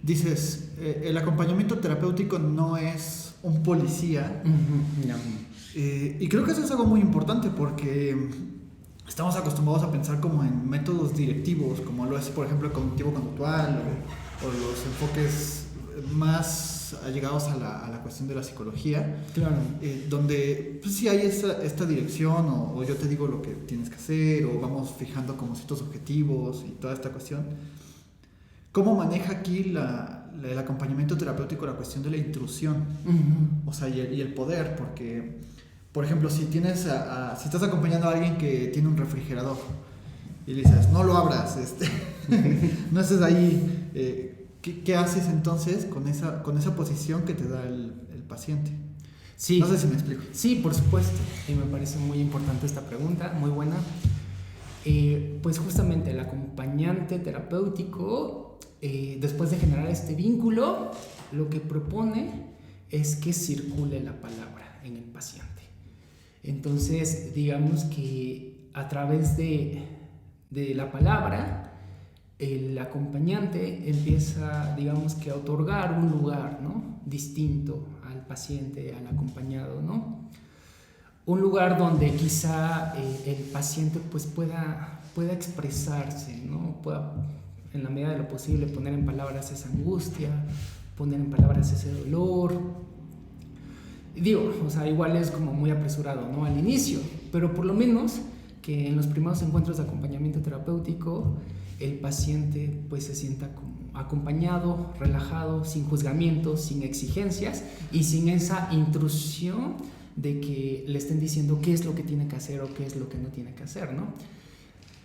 dices, el acompañamiento terapéutico no es un policía. No. Y creo que eso es algo muy importante porque estamos acostumbrados a pensar como en métodos directivos, como lo es, por ejemplo, el cognitivo-conductual o los enfoques más allegados a la cuestión de la psicología. Claro. Donde pues, sí hay esta dirección, o yo te digo lo que tienes que hacer, o vamos fijando como ciertos objetivos y toda esta cuestión. ¿Cómo maneja aquí el acompañamiento terapéutico la cuestión de la intrusión? O sea, y el poder, porque, por ejemplo, si estás acompañando a alguien que tiene un refrigerador y le dices, no lo abras, no estés ahí, ¿qué haces entonces con esa posición que te da el paciente? Sí. No sé si me explico. Sí, por supuesto, y me parece muy importante esta pregunta, muy buena. Pues justamente el acompañante terapéutico, después de generar este vínculo, lo que propone es que circule la palabra en el paciente. Entonces, digamos que a través de la palabra, el acompañante empieza, digamos que a otorgar un lugar, ¿no?, distinto al paciente, al acompañado, ¿no? Un lugar donde quizá el paciente pues pueda expresarse, ¿no? Pueda, en la medida de lo posible, poner en palabras esa angustia, poner en palabras ese dolor. Digo, o sea, igual es como muy apresurado, ¿no?, al inicio, pero por lo menos que en los primeros encuentros de acompañamiento terapéutico el paciente pues se sienta como acompañado, relajado, sin juzgamientos, sin exigencias y sin esa intrusión de que le estén diciendo qué es lo que tiene que hacer o qué es lo que no tiene que hacer, ¿no?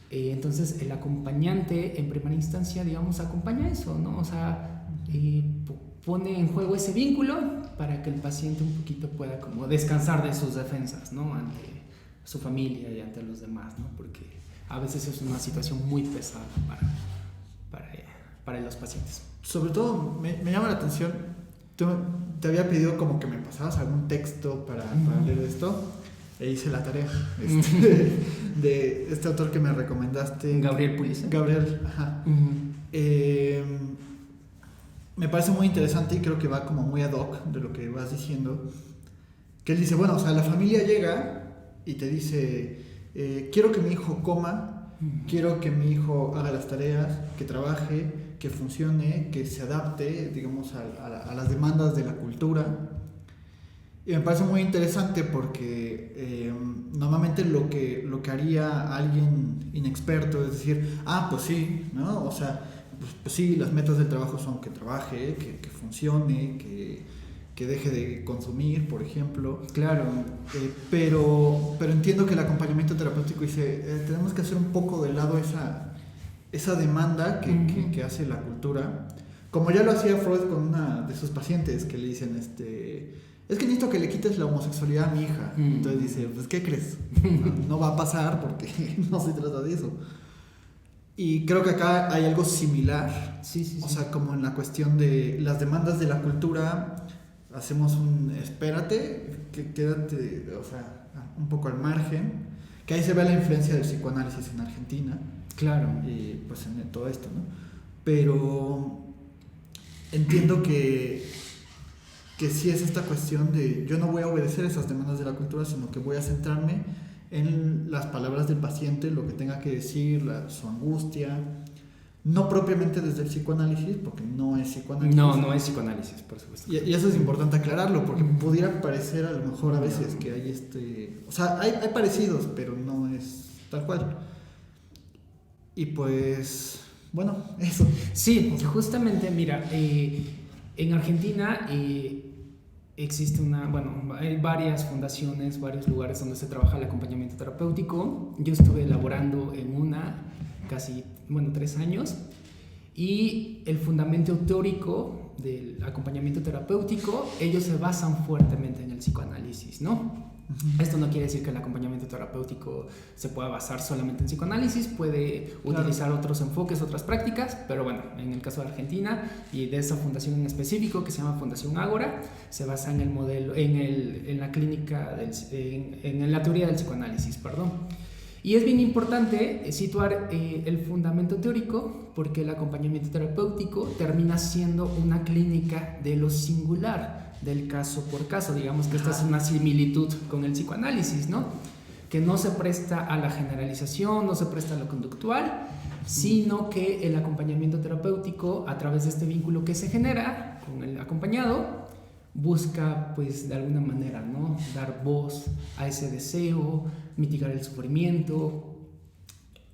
Entonces el acompañante en primera instancia, digamos, acompaña eso, ¿no? O sea, pone en juego ese vínculo para que el paciente un poquito pueda como descansar de sus defensas, ¿no?, ante su familia y ante los demás, ¿no? Porque a veces es una situación muy pesada para los pacientes. Sobre todo me llama la atención, te había pedido como que me pasabas algún texto para leer esto, e hice la tarea de este autor que me recomendaste, Gabriel Pulice. Gabriel, ajá. Me parece muy interesante y creo que va como muy ad hoc de lo que vas diciendo, que él dice, bueno, o sea, la familia llega y te dice, quiero que mi hijo coma, quiero que mi hijo haga las tareas, que trabaje, que funcione, que se adapte, digamos, a las demandas de la cultura. Y me parece muy interesante porque normalmente lo que haría alguien inexperto es decir, pues sí, ¿no? O sea, pues sí, las metas del trabajo son que trabaje, que funcione, que deje de consumir, por ejemplo. Claro. Pero entiendo que el acompañamiento terapéutico dice, tenemos que hacer un poco de lado esa demanda que hace la cultura. Como ya lo hacía Freud con una de sus pacientes, que le dicen, es que necesito que le quites la homosexualidad a mi hija. Entonces dice, pues ¿qué crees? No va a pasar porque no se trata de eso. Y creo que acá hay algo similar. Sí. O sea, como en la cuestión de las demandas de la cultura, hacemos espérate, quédate, o sea, un poco al margen, que ahí se ve la influencia del psicoanálisis en Argentina. Claro. Y pues en todo esto, ¿no? Pero entiendo que sí es esta cuestión de yo no voy a obedecer esas demandas de la cultura, sino que voy a centrarme en las palabras del paciente, lo que tenga que decir, su angustia, no propiamente desde el psicoanálisis, porque no es psicoanálisis. No es psicoanálisis, por supuesto. Y eso es importante aclararlo, porque pudiera parecer a lo mejor a veces que hay o sea, hay parecidos, pero no es tal cual. Y pues, bueno, eso. Sí, justamente, mira, en Argentina existe hay varias fundaciones, varios lugares donde se trabaja el acompañamiento terapéutico. Yo estuve elaborando en una casi, 3 años, y el fundamento teórico del acompañamiento terapéutico, ellos se basan fuertemente en el psicoanálisis, ¿no? Esto no quiere decir que el acompañamiento terapéutico se pueda basar solamente en psicoanálisis, puede utilizar otros enfoques, otras prácticas, pero bueno, en el caso de Argentina y de esa fundación en específico que se llama Fundación Ágora, se basa en el modelo, en la clínica, en la teoría del psicoanálisis, perdón. Y es bien importante situar el fundamento teórico porque el acompañamiento terapéutico termina siendo una clínica de lo singular, del caso por caso. Digamos que esta es una similitud con el psicoanálisis, ¿no? Que no se presta a la generalización, no se presta a lo conductual, sino que el acompañamiento terapéutico, a través de este vínculo que se genera con el acompañado, busca, pues, de alguna manera, ¿no? Dar voz a ese deseo, mitigar el sufrimiento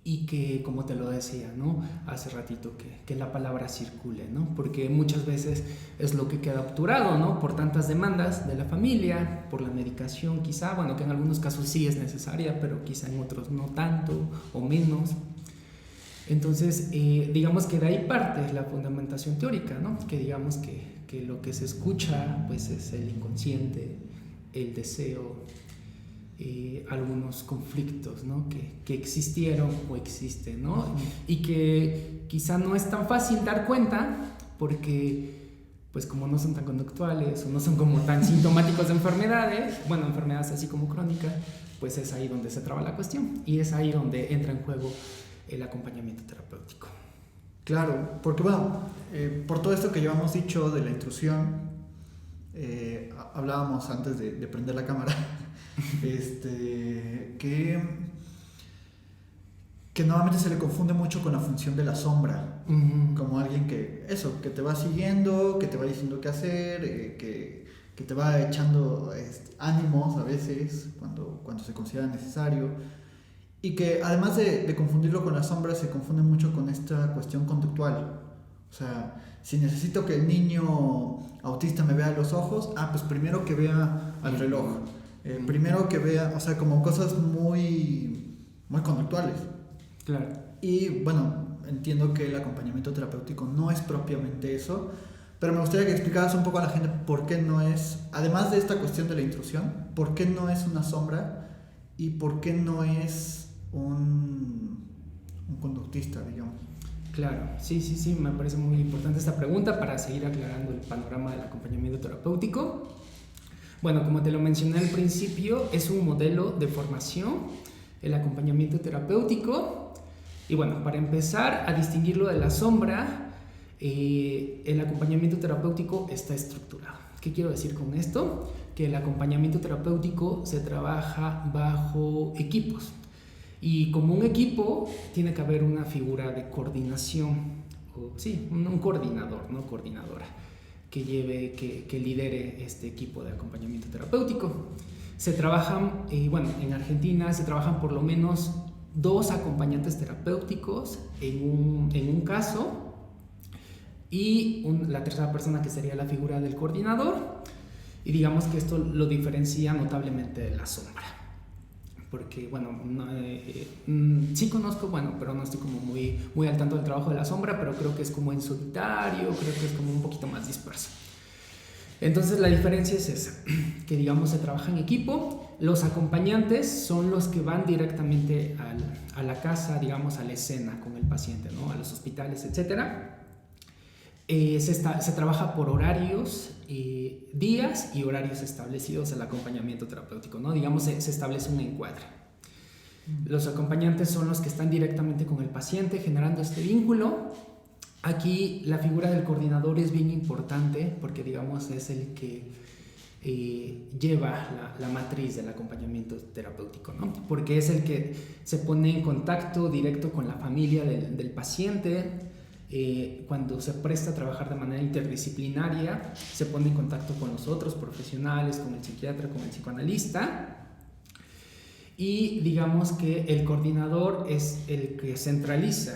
y que, como te lo decía, ¿no? Hace ratito, que la palabra circule, ¿no? Porque muchas veces es lo que queda obturado, ¿no? Por tantas demandas de la familia, por la medicación quizá, bueno, que en algunos casos sí es necesaria, pero quizá en otros no tanto o menos. Entonces, digamos que de ahí parte la fundamentación teórica, ¿no? Que digamos que lo que se escucha, pues, es el inconsciente, el deseo, algunos conflictos, ¿no? que existieron o existen, ¿no? Y que quizá no es tan fácil dar cuenta porque, pues, como no son tan conductuales o no son como tan sintomáticos de enfermedades, bueno, enfermedades así como crónicas, pues es ahí donde se traba la cuestión y es ahí donde entra en juego el acompañamiento terapéutico. Claro, porque bueno, por todo esto que llevamos dicho de la intrusión, hablábamos antes de prender la cámara, que normalmente se le confunde mucho con la función de la sombra, como alguien que te va siguiendo, que te va diciendo qué hacer, que te va echando ánimos a veces cuando se considera necesario. Y que además de confundirlo con la sombra, se confunde mucho con esta cuestión conductual. O sea, si necesito que el niño autista me vea a los ojos, pues primero que vea al reloj. Primero que vea, o sea, como cosas muy, muy conductuales. Claro. Y bueno, entiendo que el acompañamiento terapéutico no es propiamente eso, pero me gustaría que explicaras un poco a la gente por qué no es, además de esta cuestión de la intrusión, por qué no es una sombra y por qué no es un conductista, digamos. Claro, sí, me parece muy importante esta pregunta para seguir aclarando el panorama del acompañamiento terapéutico. Bueno, como te lo mencioné al principio, es un modelo de formación, el acompañamiento terapéutico. Y bueno, para empezar a distinguirlo de la sombra, el acompañamiento terapéutico está estructurado. ¿Qué quiero decir con esto? Que el acompañamiento terapéutico se trabaja bajo equipos. Y como un equipo tiene que haber una figura de coordinación, un coordinador, ¿no? Coordinadora, que lidere este equipo de acompañamiento terapéutico. Se trabajan, en Argentina se trabajan por lo menos 2 acompañantes terapéuticos en un caso y la tercera persona que sería la figura del coordinador, y digamos que esto lo diferencia notablemente de la sombra. Porque, sí conozco, pero no estoy como muy, muy al tanto del trabajo de la sombra, pero creo que es como en solitario, creo que es como un poquito más disperso. Entonces la diferencia es esa, que digamos se trabaja en equipo, los acompañantes son los que van directamente a la casa, digamos a la escena con el paciente, ¿no? A los hospitales, etc. Se trabaja por horarios, días y horarios establecidos el acompañamiento terapéutico, ¿no? Digamos, se establece un encuadre. Los acompañantes son los que están directamente con el paciente generando este vínculo. Aquí la figura del coordinador es bien importante porque, digamos, es el que lleva la matriz del acompañamiento terapéutico, ¿no? Porque es el que se pone en contacto directo con la familia del paciente. Cuando se presta a trabajar de manera interdisciplinaria, se pone en contacto con los otros profesionales, con el psiquiatra, con el psicoanalista, y digamos que el coordinador es el que centraliza,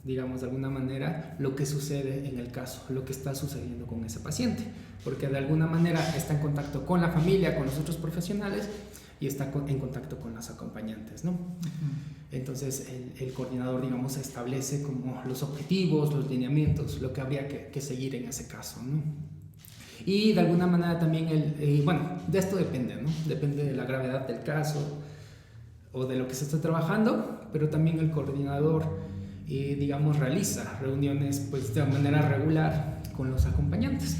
digamos de alguna manera, lo que sucede en el caso, lo que está sucediendo con ese paciente, porque de alguna manera está en contacto con la familia, con los otros profesionales y está en contacto con los acompañantes, ¿no? Entonces el coordinador, digamos, establece como los objetivos, los lineamientos, lo que habría que seguir en ese caso, ¿no? Y de alguna manera también de esto depende, ¿no? Depende de la gravedad del caso o de lo que se está trabajando, pero también el coordinador, digamos, realiza reuniones pues de manera regular con los acompañantes,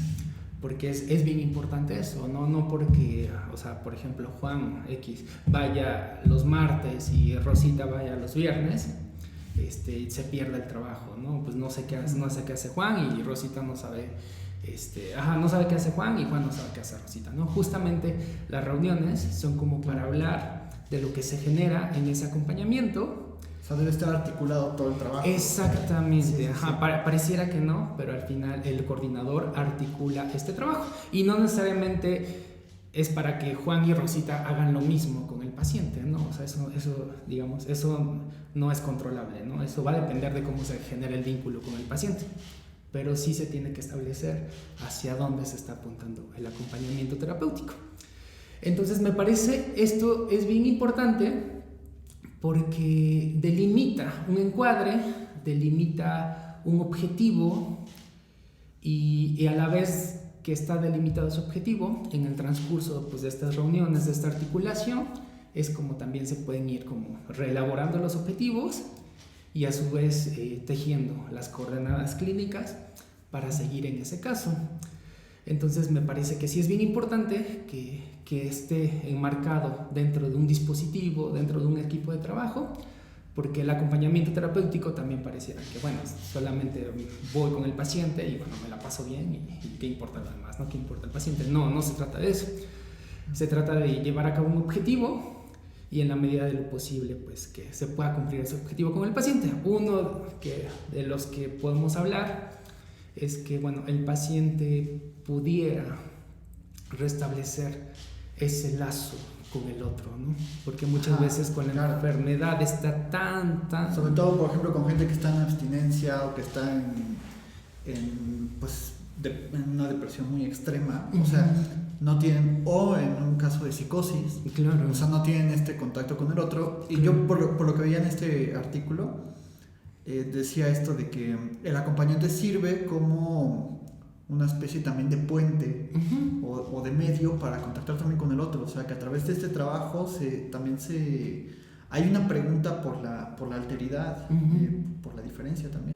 porque es bien importante eso, no porque, o sea, por ejemplo, Juan X vaya los martes y Rosita vaya los viernes, se pierda el trabajo, ¿no? Pues no sé qué hace Juan y Rosita no sabe, no sabe qué hace Juan y Juan no sabe qué hace Rosita, ¿no? Justamente las reuniones son como para hablar de lo que se genera en ese acompañamiento. O sea, debe estar articulado todo el trabajo. Exactamente, Sí. Pareciera que no, pero al final el coordinador articula este trabajo. Y no necesariamente es para que Juan y Rosita hagan lo mismo con el paciente, ¿no? O sea, eso no es controlable, ¿no? Eso va a depender de cómo se genera el vínculo con el paciente. Pero sí se tiene que establecer hacia dónde se está apuntando el acompañamiento terapéutico. Entonces, me parece esto es bien importante porque delimita un encuadre, delimita un objetivo y a la vez que está delimitado ese objetivo, en el transcurso pues, de estas reuniones, de esta articulación, es como también se pueden ir como reelaborando los objetivos y a su vez tejiendo las coordenadas clínicas para seguir en ese caso. Entonces me parece que sí es bien importante que esté enmarcado dentro de un dispositivo, dentro de un equipo de trabajo, porque el acompañamiento terapéutico también pareciera que, bueno, solamente voy con el paciente y, bueno, me la paso bien y qué importa lo demás, ¿no? ¿Qué importa el paciente? No se trata de eso. Se trata de llevar a cabo un objetivo y en la medida de lo posible, pues, que se pueda cumplir ese objetivo con el paciente. Uno de los que podemos hablar es que, bueno, el paciente pudiera restablecer ese lazo con el otro, ¿no? Porque muchas veces con la enfermedad está tan... Sobre todo, por ejemplo, con gente que está en abstinencia o que está en una depresión muy extrema, o sea, no tienen, o en un caso de psicosis, claro. O sea, no tienen este contacto con el otro. Y yo, por lo que veía en este artículo, decía esto de que el acompañante sirve como una especie también de puente o de medio para contactar también con el otro, o sea que a través de este trabajo hay una pregunta por la alteridad, por la diferencia también.